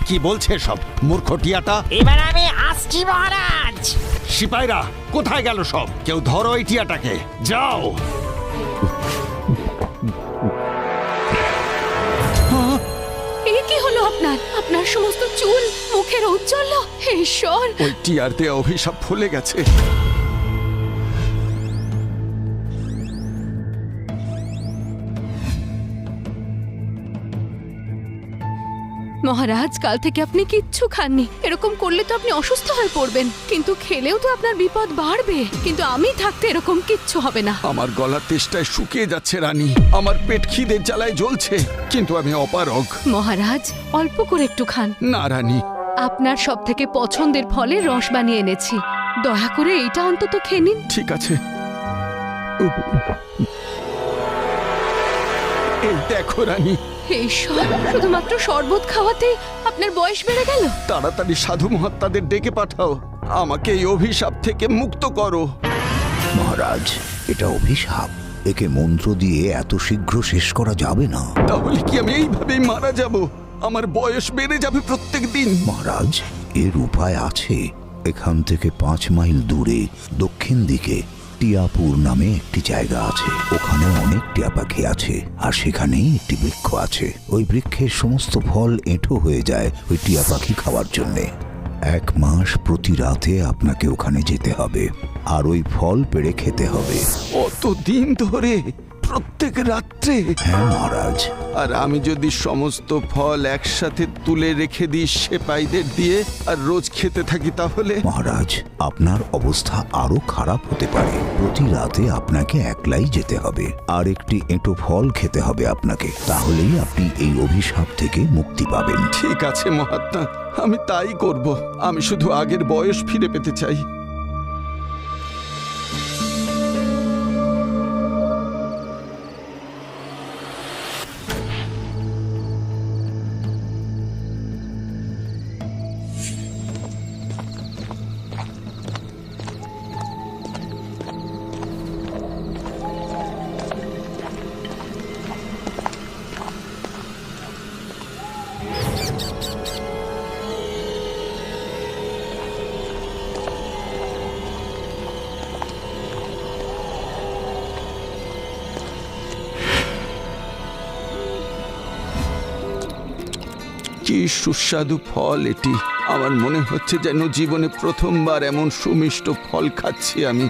কি বলছে সব মূর্খ টিয়াটা? এবার আমি আসছি মহারাজ। সিপাইরা কোথায় গেল সব? কেউ ধরো এই টিয়াটাকে, যাও। এই কি হলো আপনার? আপনার সমস্ত চুল মুখের ঔজ্জ্বল্য, হে ঈশ্বর! ওই টিয়ার দেয়া অভিশাপ ভুলে গেছে। মহারাজ, কাল থেকে আপনি কিচ্ছু খাননি। এরকম করলে তো আপনি অসুস্থ হয়ে পড়বেন, কিন্তু খেলেও তো আপনার বিপদ বাড়বে। কিন্তু আমি থাকতে এরকম কিচ্ছু হবে না। আমার গলা তেষ্টায় শুকিয়ে যাচ্ছে রানী, আমার পেট খিদের জ্বালায় জ্বলছে, কিন্তু আমি অপারগ। মহারাজ, অল্প করে একটু খান। না রানী, আপনার সব থেকে পছন্দের ফলের রস বানিয়ে এনেছি, দয়া করে এইটা অন্তত খেয়ে নিন। ঠিক আছে। এই দেখো রানী, হে ঈশ্বর, শুধুমাত্র শরবত খাওয়াতেই আপনার বয়স বেড়ে গেল। তাড়াতাড়ি সাধু মহাত্মাদের ডেকে পাঠাও, আমাকে এই অভিশাপ থেকে মুক্ত করো। মহারাজ, এটা অভিশাপ। একে মন্ত্র দিয়ে এত শীঘ্র শেষ করা যাবে না। তাহলে কি আমি এইভাবেই মারা যাব? আমার বয়স বেড়ে যাবে প্রত্যেক দিন। মহারাজ, এর উপায় আছে। এখান থেকে 5 মাইল দূরে দক্ষিণ দিকে টিয়াপুর নামে একটি জায়গা আছে। ওখানে অনেক টিয়া পাখি আছে, আর সেখানেই একটি বৃক্ষ আছে। ওই বৃক্ষের সমস্ত ফল এঁঠো হয়ে যায় ওই টিয়া পাখি খাওয়ার জন্যে। 1 মাস প্রতি রাতে আপনাকে ওখানে যেতে হবে, আর ওই ফল পেড়ে খেতে হবে। অত দিন ধরে প্রত্যেক রাত্রে? হ্যাঁ মহারাজ। আর আমি যদি সমস্ত ফল একসাথে তুলে রেখে দিই সেপাইদের দিয়ে, আর রোজ খেতে থাকি, তাহলে? মহারাজ, আপনার অবস্থা আরো খারাপ হতে পারে। প্রতি রাতে আপনাকে একলাই যেতে হবে, আর একটি এঁটো ফল খেতে হবে আপনাকে। তাহলেই আপনি এই অভিশাপ থেকে মুক্তি পাবেন। ঠিক আছে মহাত্মা, আমি তাই করব। আমি শুধু আগের বয়স ফিরে পেতে চাই। কি সুস্বাদু ফল এটি! আমার মনে হচ্ছে যেন জীবনে প্রথমবার এমন সুমিষ্ট ফল খাচ্ছি আমি।